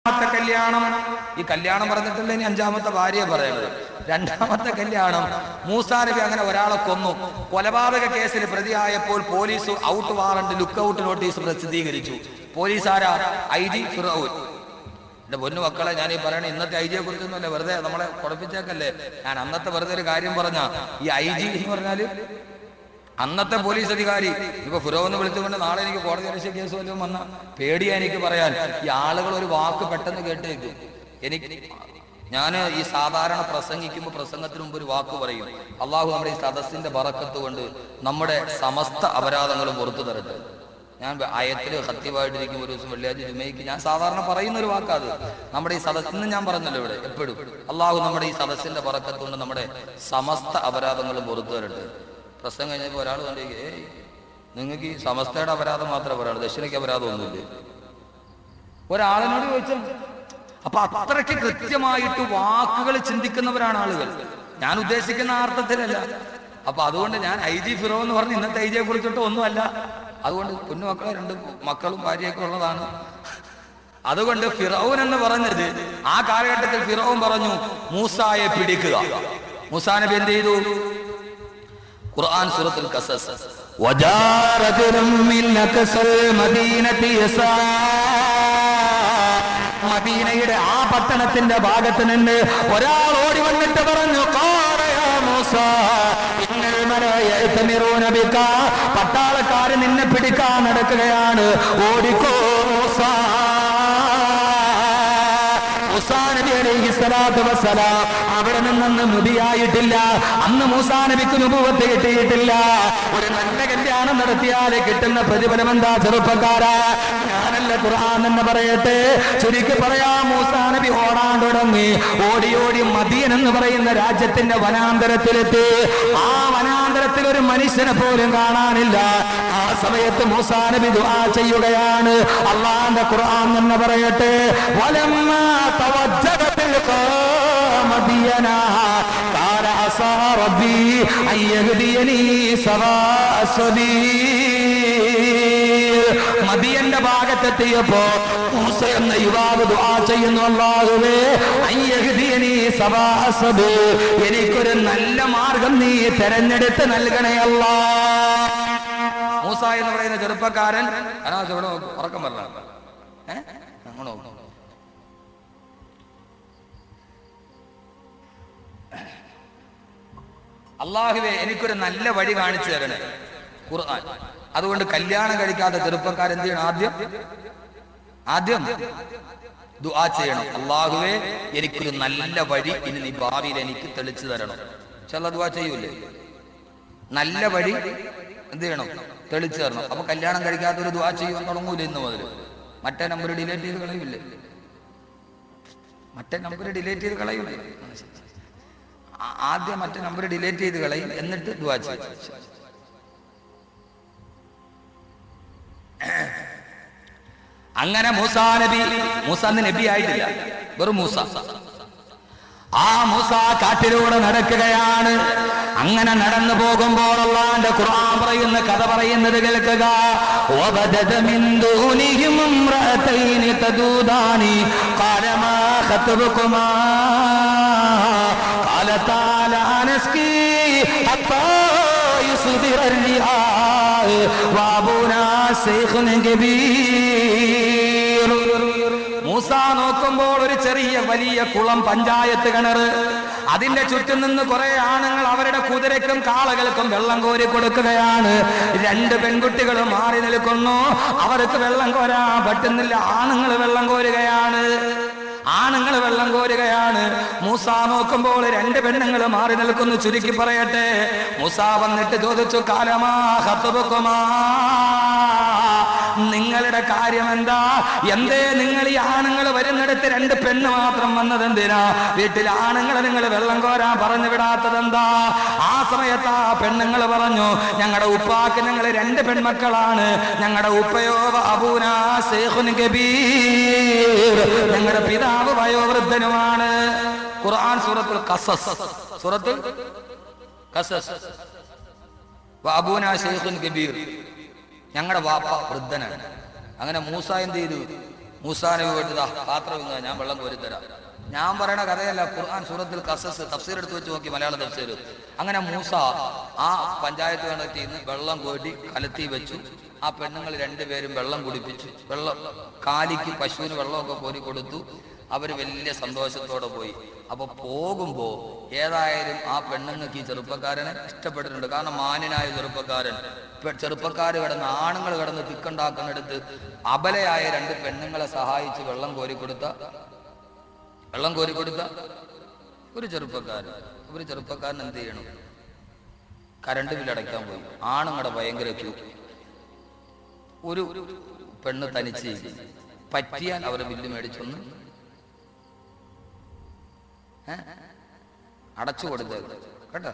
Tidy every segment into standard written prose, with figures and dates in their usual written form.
കല്യാണം. ഈ കല്യാണം പറഞ്ഞിട്ടല്ലേ ഇനി അഞ്ചാമത്തെ ഭാര്യ പറയുന്നത്. രണ്ടാമത്തെ കല്യാണം, മൂസാ നബി അങ്ങനെ ഒരാളെ കൊന്നു. കൊലപാതക കേസിൽ പ്രതിയായപ്പോൾ police out warrant, look out notice പ്രസിദ്ധീകരിച്ചു. പോലീസ് ആരാ? IG ഫിറഔൻ. എന്റെ പൊന്നു മക്കളെ, ഞാൻ ഈ പറയണ ഇന്നത്തെ IG യെ കുറിച്ചൊന്നുമല്ല, വെറുതെ നമ്മളെ കുഴപ്പിച്ചേക്കല്ലേ. ഞാൻ അന്നത്തെ വെറുതെ ഒരു കാര്യം പറഞ്ഞ, ഈ IG എന്ന് പറഞ്ഞാല് അന്നത്തെ പോലീസ് അധികാരി. ഇപ്പൊ ഫിറൗനെ വിളിച്ചുകൊണ്ട് നാളെ എനിക്ക് കോടതി അലക്ഷ്യ കേസ് വല്ലതും വന്ന പേടിയാ എനിക്ക് പറയാൻ. ഈ ആളുകൾ ഒരു വാക്ക് പെട്ടെന്ന് കേട്ടേക്കും. ഞാൻ ഈ സാധാരണ പ്രസംഗിക്കുമ്പോൾ പ്രസംഗത്തിന് മുമ്പ് ഒരു വാക്ക് പറയും. അള്ളാഹു നമ്മുടെ ഈ സദസ്സിന്റെ ബറക്കത്ത് കൊണ്ട് നമ്മുടെ സമസ്ത അപരാധങ്ങളും പുറത്തു തരട്ടെ. ഞാൻ ആയത്തിൽ സത്യമായിട്ടിരിക്കും. ഒരു ദിവസം വെള്ളിയാഴ്ച ജുമയ്ക്ക് ഞാൻ സാധാരണ പറയുന്ന ഒരു വാക്കാത്. നമ്മുടെ ഈ സദസ്സിന് ഞാൻ പറഞ്ഞല്ലോ ഇവിടെ എപ്പോഴും, അള്ളാഹു നമ്മുടെ ഈ സദസ്സിന്റെ ബറക്കത്ത് കൊണ്ട് നമ്മുടെ സമസ്ത അപരാധങ്ങളും പുറത്തു തരട്ടെ. പ്രസംഗം കഴിഞ്ഞപ്പോൾ ഒരാൾ കണ്ടേക്ക്, നിങ്ങൾക്ക് ഈ സമസ്തയുടെ അപരാധം മാത്രമേ പറയാനുള്ളൂ, ദക്ഷിണയ്ക്ക് അപരാധം ഒന്നുമില്ലേ? ഒരാളിനോട് ചോദിച്ചു. അപ്പൊ അത്രയ്ക്ക് കൃത്യമായിട്ട് വാക്കുകൾ ചിന്തിക്കുന്നവരാണ് ആളുകൾ. ഞാൻ ഉദ്ദേശിക്കുന്ന അർത്ഥത്തിലല്ല. അപ്പൊ അതുകൊണ്ട് ഞാൻ IG ഫിറോ എന്ന് പറഞ്ഞ് ഇന്നത്തെ IG യെ കുറിച്ചിട്ട് ഒന്നുമല്ല. അതുകൊണ്ട് കുഞ്ഞുമക്കളെ, രണ്ട് മക്കളും ഭാര്യയൊക്കെ ഉള്ളതാണ്. അതുകൊണ്ട് ഫിറൗൻ എന്ന് പറഞ്ഞത്, ആ കാലഘട്ടത്തിൽ ഫിറൗൻ പറഞ്ഞു മൂസായെ പിടിക്കുക. മൂസാ നബി എന്ത് ചെയ്തു? ഖുർആൻ സൂറത്തുൽ ഖസസ്, മദീനയുടെ ആ പട്ടണത്തിന്റെ ഭാഗത്ത് നിന്ന് ഒരാൾ ഓടി വന്നിട്ട് പറഞ്ഞു, പട്ടാളക്കാര് നിന്നെ പിടിക്കാൻ നടക്കുകയാണ്, ഓടിക്കോ മൂസാ. മൂസാ നബി അലൈഹി സ്വലാത്തു വസ്സലാം അവിടെ നിന്നൊന്നും നബിയായിട്ടില്ല. അന്ന് മൂസാ നബിക്ക് നുബുവത്ത് കിട്ടിയിട്ടില്ല. ഒരു നല്ല കല്യാണം നടത്തിയാൽ കിട്ടുന്ന പ്രതിഫലം എന്താ ചെറുപ്പക്കാരാ? ഞാനല്ല ഖുർആൻ എന്ന് പറയട്ടെ. ചുരുക്കി പറയാം, മൂസാ നബി ഓടാൻ തുടങ്ങി. ഓടി ഓടി മദിയൻ എന്ന് പറയുന്ന രാജ്യത്തിന്റെ വനാന്തരത്തിലെത്തി. ആ വനാന്തരത്തിൽ ഒരു മനുഷ്യനെ പോലും കാണാനില്ല. ആ സമയത്ത് മൂസാ നബി ദുആ ചെയ്യുകയാണ്. അല്ലാഹുവിന്റെ ഖുർആൻ എന്ന് പറയട്ടെ, വലമ്മാ തവജ്ജഹത്തിൽ മദിയനാ ഖാല അസാ റബ്ബി അൻ യഹ്ദിയനി സവാഅ സബീൽ. മദിയന്റെ ഭാഗത്തെത്തിയപ്പോ മൂസ എന്ന യുവാവ് ദുആ ചെയ്യുന്നു, അല്ലാഹുവേ അൻ യഹ്ദിയനി സവാഅ സബീൽ, എനിക്കൊരു നല്ല മാർഗം നീ തെരഞ്ഞെടുത്ത് നൽകണേ അല്ലാഹ്. മൂസ എന്ന് പറയുന്ന ചെറുപ്പക്കാരൻ ഇവിടെ ഉറക്കം പറഞ്ഞ അല്ലാഹുവേ എനിക്കൊരു നല്ല വഴി കാണിച്ചു തരണേ, ഖുർആൻ. അതുകൊണ്ട് കല്യാണം കഴിക്കാത്ത ചെറുപ്പക്കാരൻ എന്ത് ചെയ്യണം? ആദ്യം ദുആ ചെയ്യണം, അല്ലാഹുവേ എനിക്കൊരു നല്ല വഴി ഇനി നീ ഭാവിയിൽ എനിക്ക് തെളിച്ചു തരണം. ചില ദുആ ചെയ്യൂലേ, നല്ല വഴി എന്ത് ചെയ്യണം? തെളിച്ചു തരണം. അപ്പൊ കല്യാണം കഴിക്കാത്തൊരു ദുആ ചെയ്യാൻ തുടങ്ങൂല ഇന്ന് മുതൽ. മറ്റേ നമ്പർ ഡിലേറ്റ് ചെയ്ത് കളയൂലേ? ആദ്യം മറ്റേ നമ്പർ ഡിലേറ്റ് ചെയ്ത് കളയും, എന്നിട്ട് ദുആ ചെയ്യും. അങ്ങനെ മൂസാ നബി, മൂസാ നബി ആയിട്ടില്ല, വെറും മൂസ. ആ മൂസ കാട്ടിലൂടെ നടക്കുകയാണ്. അങ്ങനെ നടന്നു പോകുമ്പോൾ അല്ലാഹുവിന്റെ ഖുർആൻ പറയുന്ന കഥ പറയുന്നത് കേൾക്കുക. വബദദ മിൻ ദൂനിഹിം ഇംറഅതൈനി തദൂദാനി ഖാല മാ ഖതബകുമാ ഖാലതാ ലാ നസ്കി ഹത്താ യുസ്ദിറ الرعاء വഅബൂനാ ശൈഖുൻ കബീർ. മൂസ നോക്കുമ്പോൾ ഒരു ചെറിയ വലിയ കുളം, പഞ്ചായത്ത് കിണറ്. അതിന്റെ ചുറ്റും നിന്ന് കുറെ ആണുങ്ങൾ അവരുടെ കുതിരയ്ക്കും കാളകൾക്കും വെള്ളം കോരി കൊടുക്കുകയാണ്. രണ്ട് പെൺകുട്ടികൾ മാറി നിൽക്കുന്നു, അവർക്ക് വെള്ളം കോരാൻ പറ്റുന്നില്ല. ആണുങ്ങൾ വെള്ളം കോരുകയാണ്. മൂസ നോക്കുമ്പോൾ രണ്ട് പെണ്ണുങ്ങൾ മാറി നിൽക്കുന്നു. ചുരുക്കി പറയട്ടെ, മൂസ വന്നിട്ട് ചോദിച്ചു, കാലമാ ഖതബകുമാ, നിങ്ങളുടെ കാര്യം എന്താ? എന്തേ നിങ്ങൾ ഈ ആണുങ്ങൾ വരുന്നിടത്ത് രണ്ട് പെണ്ണ് മാത്രം വന്നത് എന്തിനാ? വീട്ടിൽ ആണുങ്ങളെ നിങ്ങൾ വെള്ളം കോരാൻ പറഞ്ഞു വിടാത്തത് എന്താ? ആ സമയത്ത് ആ പെണ്ണുങ്ങൾ പറഞ്ഞു, ഞങ്ങളുടെ ഉപ്പാക്ക് ഞങ്ങൾ രണ്ട് പെൺമക്കളാണ്. ഞങ്ങളുടെ ഉപ്പയോ അബൂനാ ശൈഖുൻ കബീർ, ഞങ്ങളുടെ പിതാവ് വയോവൃദ്ധനുമാണ്. ഖുർആൻ സൂറത്തുൽ ഖസസ്, അബൂനാ ശൈഖുൻ കബീർ, ഞങ്ങളുടെ വാപ്പ വൃദ്ധനാണ്. അങ്ങനെ മൂസ എന്ത് ചെയ്തു? മൂസാ നബി പോയിട്ട് പാത്രം ഇങ്ങ, ഞാൻ വെള്ളം കോരിത്തരാം. ഞാൻ പറയണ കഥയല്ല, ഖുർആൻ സൂറത്തുൽ ഖസസ് തഫ്സീർ എടുത്ത് വെച്ച് നോക്കി, മലയാള തഫ്സീർ. അങ്ങനെ മൂസ ആ പഞ്ചായത്ത് കിണറ്റിൽ നിന്ന് വെള്ളം കോരി കലത്തി വെച്ചു. ആ പെണ്ണുങ്ങൾ രണ്ടുപേരും വെള്ളം കുടിപ്പിച്ചു. വെള്ളം കാലിക്ക് പശുവിന് വെള്ളമൊക്കെ കോരി കൊടുത്തു. അവർ വലിയ സന്തോഷത്തോടെ പോയി. അപ്പൊ പോകുമ്പോ ഏതായാലും ആ പെണ്ണുങ്ങൾക്ക് ഈ ചെറുപ്പക്കാരനെ ഇഷ്ടപ്പെട്ടിട്ടുണ്ട്. കാരണം മാന്യനായ ചെറുപ്പക്കാർ കിടന്ന്, ആണുങ്ങൾ കിടന്ന് തിക്കുണ്ടാക്കുന്നിടത്ത് അബലയായ രണ്ട് പെണ്ണുങ്ങളെ സഹായിച്ച് വെള്ളം കോരിക്കൊടുത്ത ഒരു ചെറുപ്പക്കാരൻ എന്ത് ചെയ്യണം? കറണ്ട് ബില്ലടയ്ക്കാൻ പോയി. ആണുങ്ങളുടെ ഭയങ്കര ക്യൂ. ഒരു പെണ്ണ് തനിച്ച് പറ്റിയാൽ അവരെ ബില്ല് മേടിച്ചൊന്ന് അടച്ചു കൊടുത്തത് കേട്ടോ.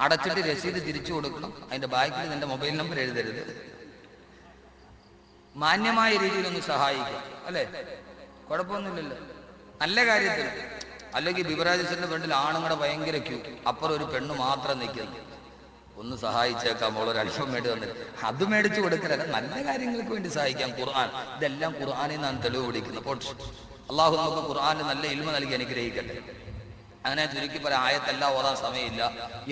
അടച്ചിട്ട് രസീത് തിരിച്ചു കൊടുക്കണം. അതിന്റെ ബാക്കിൽ നിന്റെ മൊബൈൽ നമ്പർ എഴുതരുത്. മാന്യമായ രീതിയിലൊന്ന് സഹായിക്കാം, അല്ലേ? കുഴപ്പമൊന്നുമില്ലല്ലോ, നല്ല കാര്യത്തിൽ. അല്ലെങ്കിൽ ബിവറാജസിന്റെ ഫ്രണ്ടിൽ ആണുങ്ങളുടെ ഭയങ്കര ക്യൂ, അപ്പുറം ഒരു പെണ്ണ് മാത്രം നിൽക്കുന്നു. ഒന്ന് സഹായിച്ചേക്കാം, ഒരു അല്പം വേണ്ടി വന്നിട്ട് അത് മേടിച്ചു കൊടുക്കലല്ല, നല്ല കാര്യങ്ങൾക്ക് വേണ്ടി സഹായിക്കാം. ഖുർആൻ, ഇതെല്ലാം ഖുർആനിൽ നിന്നാണ് തെളിവ് പിടിക്കുന്നത്. അപ്പോൾ അള്ളാഹു നമുക്ക് ഖുർആനിൽ നല്ല ഇൽമ നൽകി അനുഗ്രഹിക്കട്ടെ. അങ്ങനെ ചുരുക്കി പറയാൻ ആയത്തെല്ലാം ഓതാൻ സമയമില്ല.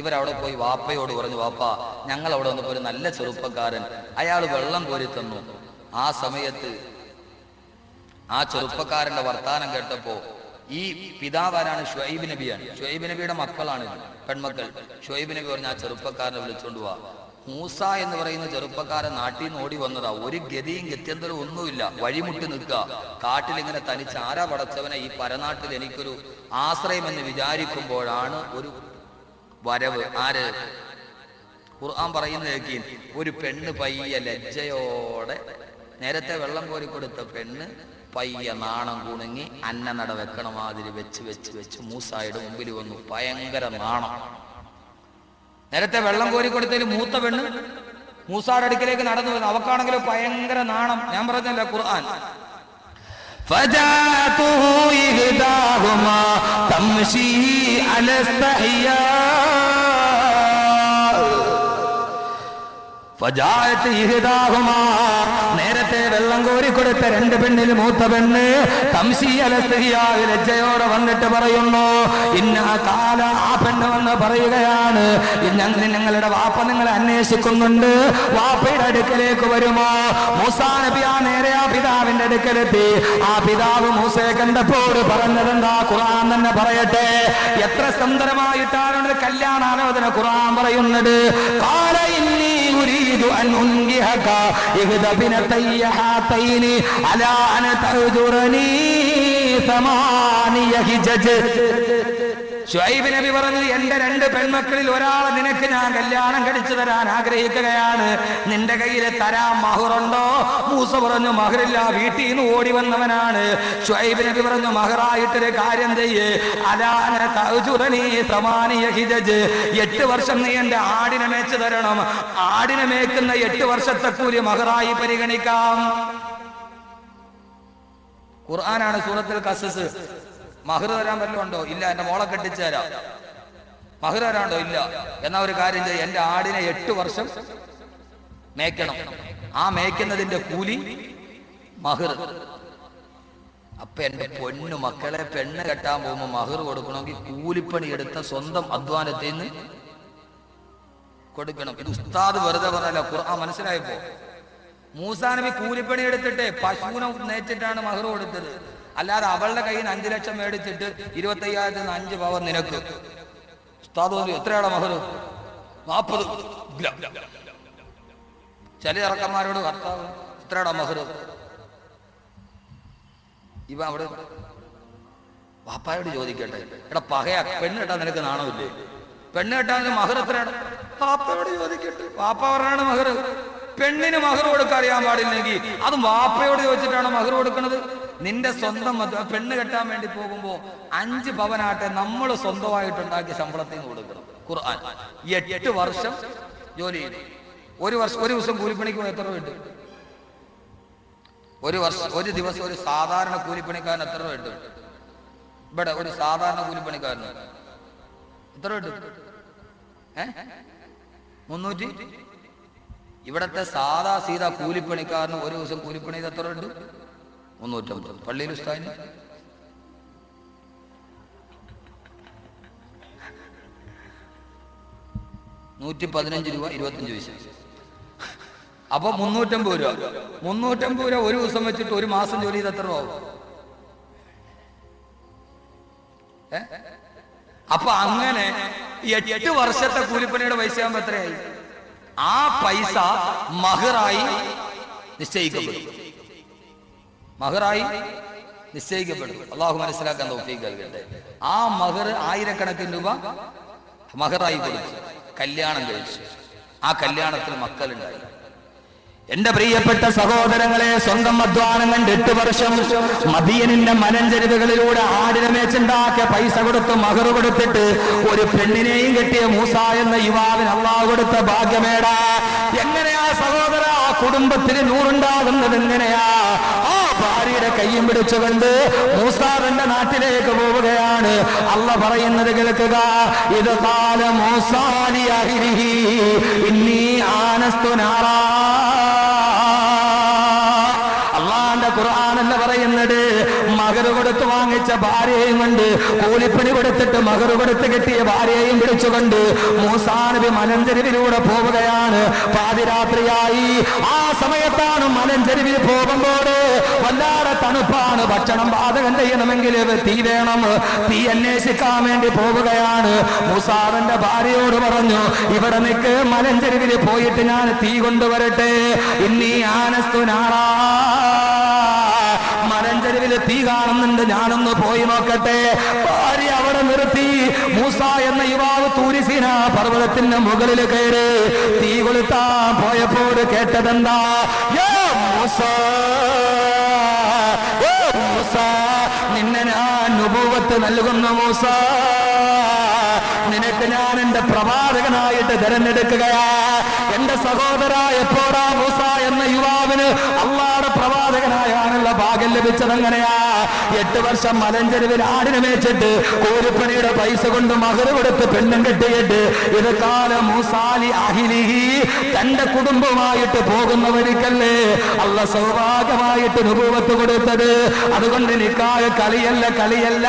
ഇവരവിടെ പോയി വാപ്പയോട് പറഞ്ഞു, വാപ്പ ഞങ്ങൾ അവിടെ വന്നപ്പോൾ ഒരു നല്ല ചെറുപ്പക്കാരൻ, അയാൾ വെള്ളം കോരി തന്നു. ആ സമയത്ത് ആ ചെറുപ്പക്കാരന്റെ വർത്താനം കേട്ടപ്പോ ഈ പിതാവാരാണ് ഷുഐബ് നബിയാണ്. ഷുഐബ് നബിയുടെ മക്കളാണ് പെൺമക്കൾ. ഷുഐബ് നബി പറഞ്ഞ ആ ചെറുപ്പക്കാരനെ വിളിച്ചോണ്ട് പോവാ. മൂസ എന്ന് പറയുന്ന ചെറുപ്പക്കാരൻ നാട്ടിൽ നിന്ന് ഓടി വന്നതാ. ഒരു ഗതിയും ഗത്യന്തരം ഒന്നുമില്ല, വഴിമുട്ടി നിൽക്കുക. കാട്ടിലിങ്ങനെ തനിച്ച് ആരാ പടച്ചവനെ, ഈ പരനാട്ടിൽ എനിക്കൊരു ആശ്രയം എന്ന് വിചാരിക്കുമ്പോഴാണ് ഒരു വരവ്. ആര്? ഖുർആൻ പറയുന്നതൊക്കെ ഒരു പെണ്ണ് പയ്യ ലജ്ജയോടെ, നേരത്തെ വെള്ളം കോരി കൊടുത്ത പെണ്ണ് പയ്യ നാണം കുണുങ്ങി അന്നനട വെക്കണ മാതിരി വെച്ച് മൂസായുടെ മുമ്പിൽ വന്നു. ഭയങ്കര നാണം. നേരത്തെ വെള്ളം കോരി കൊടുത്തതിൽ മൂത്ത പെണ്ണ് മൂസായുടെ അടുക്കിലേക്ക് നടന്നു വന്നു. അവക്കാണെങ്കിലും ഭയങ്കര നാണം. ഞാൻ പറഞ്ഞല്ല ഖുർആൻ, നേരത്തെ വെള്ളം കോരി കൊടുത്ത രണ്ട് പെണ്ണിൽ മൂത്ത പെണ്ണ് ലജ്ജയോടെ വന്നിട്ട് പറയുന്നു, കാല ആ പെണ്ണ് വന്ന് പറയുകയാണ്, ഞങ്ങളുടെ വാപ്പ നിങ്ങളെ അന്വേഷിക്കുന്നുണ്ട്, വാപ്പയുടെ അടുക്കലേക്ക് വരുമോ? മൂസാ നബി നേരെ ആ പിതാവിന്റെ അടുക്കലെത്തി. ആ പിതാവ് മൂസയെ കണ്ടപ്പോൾ പറഞ്ഞതെന്താ? ഖുർആൻ തന്നെ പറയട്ടെ, എത്ര സുന്ദരമായിട്ടാണ് കല്യാണാലോചന ഖുർആൻ പറയുന്നത്. കാല ഇന്നി أريد أن أنكحك إحدى ابنتي هاتين على أن تأجرني 8 حجج. ശുഐബ് നബി പറഞ്ഞു, എന്റെ രണ്ട് പെൺമക്കളിൽ ഒരാളെ നിനക്ക് ഞാൻ കല്യാണം കഴിച്ചു തരാൻ ആഗ്രഹിക്കുകയാണ്. നിന്റെ കയ്യിൽ തരാൻ മഹറുണ്ടോ? മൂസ പറഞ്ഞു, മഹറില്ല, വീട്ടിൽ നിന്ന് ഓടി വന്നവനാണ്. ശുഐബ് നബി പറഞ്ഞു, മഹറായിട്ടൊരു കാര്യം ചെയ്യേ, 8 വർഷം നീ എന്റെ ആടിനെ മേച്ചു തരണം. ആടിനെ മേക്കുന്ന 8 വർഷത്തെ കൂലി മഹറായി പരിഗണിക്കാം. ഖുർആനാണ് സൂറത്തുൽ ഖസസ്. മഹർ തരാൻ വല്ലതുണ്ടോ? ഇല്ല. എന്റെ മോളെ കെട്ടിച്ചു തരാം. മഹർ തരാണ്ടോ? ഇല്ല. എന്നാ ഒരു കാര്യം ചെയ്യ, എന്റെ ആടിനെ 8 വർഷം മേയ്ക്കണം. ആ മേയ്ക്കുന്നതിന്റെ കൂലി മഹർ. അപ്പൊ എന്റെ പൊന്നു മക്കളെ, പെണ്ണ് കെട്ടാൻ പോകുമ്പോ മഹർ കൊടുക്കണമെങ്കിൽ കൂലിപ്പണി എടുത്ത സ്വന്തം അധ്വാനത്തിൽ നിന്ന് കൊടുക്കണം. ഇത് ഉസ്താദ് വെറുതെ പറഞ്ഞല്ല, ഖുർആൻ മനസ്സിലായപ്പോ. മൂസാ നബി കൂലിപ്പണി എടുത്തിട്ട് പശുവിനെ നേറ്റിട്ടാണ് മഹർ കൊടുത്തത്. അല്ലാതെ അവളുടെ കയ്യിൽ നിന്ന് 5 ലക്ഷം മേടിച്ചിട്ട് 25,000 5 പവൻ നിനക്ക്. ഉസ്താദ് പറഞ്ഞു, എത്രയാടാ മഹർ? 40 ഗ്രാം. ചില ഇറക്കന്മാരോട്, ഭർത്താവ് എത്രയാടാ മഹർ? ഇവ അവിടെ വാപ്പായോട് ചോദിക്കട്ടെ, എടാ പകയാ, പെണ്ണ് കെട്ടാൻ നിനക്ക് നാണമില്ലേ? പെണ്ണ് കെട്ടാൻ മഹർ എത്രയാണ്? വാപ്പയോട് ചോദിക്കട്ടെ. വാപ്പ പറഞ്ഞാണ് മഹർ. പെണ്ണിന് മഹർ കൊടുക്കാൻ അറിയാൻ പാടില്ലെങ്കിൽ അതും വാപ്പയോട് ചോദിച്ചിട്ടാണ് മഹർ കൊടുക്കുന്നത്. നിന്റെ സ്വന്തം പെണ്ണ് കെട്ടാൻ വേണ്ടി പോകുമ്പോ 5 പവനാട്ടെ നമ്മൾ സ്വന്തമായിട്ടുണ്ടാക്കിയ ശമ്പളത്തിൽ നിന്ന് കൊടുക്കണം. ഖുർആൻ 8 വർഷം ജോലി ചെയ്തു. ഒരു ദിവസം കൂലിപ്പണിക്ക് എത്ര രൂപ കിട്ടും? ഒരു ദിവസം ഒരു സാധാരണ കൂലിപ്പണിക്കാരൻ എത്ര രൂപ കിട്ടും? ഇവിടെ ഒരു സാധാരണ കൂലിപ്പണിക്കാരന് എത്ര രൂപ കിട്ടും? 300. ഇവിടത്തെ സാധാ സീതാ കൂലിപ്പണിക്കാരന് ഒരു ദിവസം കൂലിപ്പണി എത്ര ഉണ്ട്? 350. പള്ളിയിൽ ഉസ്താദിന് 115 രൂപ 25 പൈസ. അപ്പൊ 350 രൂപ. 350 രൂപ ഒരു ദിവസം വെച്ചിട്ട് ഒരു മാസം ജോലി ചെയ്ത് എത്ര രൂപ ആവും? അപ്പൊ അങ്ങനെ 8 വർഷത്തെ കൂലിപ്പണിയുടെ പൈസ ആകുമ്പോ എത്രയായി? ആ പൈസ മഹറായി നിശ്ചയിക്കപ്പെടും. മഹറായി നിശ്ചയിക്കപ്പെടും. അള്ളാഹു മനസ്സിലാക്കാൻ തൗഫീഖ് നൽകട്ടെ. ആ മഹർ 1000-കണക്കിന് രൂപ മഹറായി കൊടുത്തു, കല്യാണം കഴിച്ചു. ആ കല്യാണത്തിൽ മക്കളുണ്ടായി. എന്റെ പ്രിയപ്പെട്ട സഹോദരങ്ങളെ, സ്വന്തം അധ്വാനം കണ്ട് 8 വർഷം മദീനയുടെ മലഞ്ചെരുവുകളിലൂടെ ആടിനെ മേച്ചുണ്ടാക്കിയ പൈസ കൊടുത്ത് മഹർ കൊടുത്തിട്ട് ഒരു പെണ്ണിനെയും കെട്ടിയ മൂസ എന്ന യുവാവിന് അള്ളാഹു കൊടുത്ത ഭാഗ്യമേടാ. എങ്ങനെയാ സഹോദര ആ കുടുംബത്തിന് നൂറുണ്ടാകുന്നത്? എങ്ങനെയാ? ആ ഭാര്യയുടെ കയ്യും പിടിച്ചുകൊണ്ട് മൂസ തന്റെ നാട്ടിലേക്ക് പോവുകയാണ്. അള്ളാഹ് പറയുന്നത് കേൾക്കുക, ഇത് കാല മൂസാലി അഹ്ലിഹി ഇന്നി ആനസ്തു നാറാ. ഖുർആൻ എന്ന് പറയുന്നത് മഹർ കൊടുത്ത് വാങ്ങിച്ച ഭാര്യയും കൊണ്ട്, കൂലിപ്പണി കൊടുത്തിട്ട് മഹർ കൊടുത്ത് കിട്ടിയ ഭാര്യയും പിടിച്ചുകൊണ്ട് മൂസാ നബി മലഞ്ചെരുവിലൂടെ പോവുകയാണ്. പാതിരാത്രിയായി. ആ സമയത്താണ് മലഞ്ചെരുവിൽ പോകുമ്പോൾ വല്ലാതെ തണുപ്പാണ്. ഭക്ഷണം പാചകം ചെയ്യണമെങ്കിൽ തീ വേണം. തീ അന്വേഷിക്കാൻ വേണ്ടി പോവുകയാണ്. മൂസാറിന്റെ ഭാര്യയോട് പറഞ്ഞു, ഇവിടെ നിൽക്ക്, മലഞ്ചെരുവിൽ പോയിട്ട് ഞാൻ തീ കൊണ്ടുവരട്ടെ. ഇന്നീ ആനസ്തു നാറാ, മലഞ്ചെരുവിൽ തീ കാണുന്നുണ്ട്, ഞാനൊന്ന് പോയി നോക്കട്ടെ. ഭാര്യ അവിടെ നിർത്തി. മൂസ എന്ന യുവാവ് തൂരി സീനാ പർവ്വതത്തിന്റെ മുകളിൽ കയറി തീ കൊളുത്താൻ പോയപ്പോൾ കേട്ടതെന്താ? മൂസ, നിന്നെ ഞാൻ നുബുവത്ത് നൽകുന്നു. മൂസ, നിനക്ക് ഞാൻ എന്റെ പ്രവാചകനായിട്ട് തിരഞ്ഞെടുക്കുകയാ. എന്റെ സഹോദര, എപ്പോഴാ മൂസ എന്ന യുവാവിന് അള്ളാഹുവിന്റെ പ്രവാചകനായാണുള്ള ഭാഗ്യം ലഭിച്ചത്? എങ്ങനെയാ? 8 വർഷം മലഞ്ചെരുവിൽ ആടിനെ മേച്ചിട്ട് കൂലിപ്പണിയുടെ പൈസ കൊണ്ട് മഹർ കൊടുത്ത് പെണ്ണും കെട്ടിയിട്ട് ഇത് കാല മൂസാലി അഹ്ലിഹി, തന്റെ കുടുംബമായിട്ട് പോകുന്നവർക്കല്ലേ അള്ളാഹ് സൗഭാഗ്യമായിട്ട് നുബുവത്ത് കൊടുത്തത്. അതുകൊണ്ട് നിക്കാഹ് കളിയല്ല.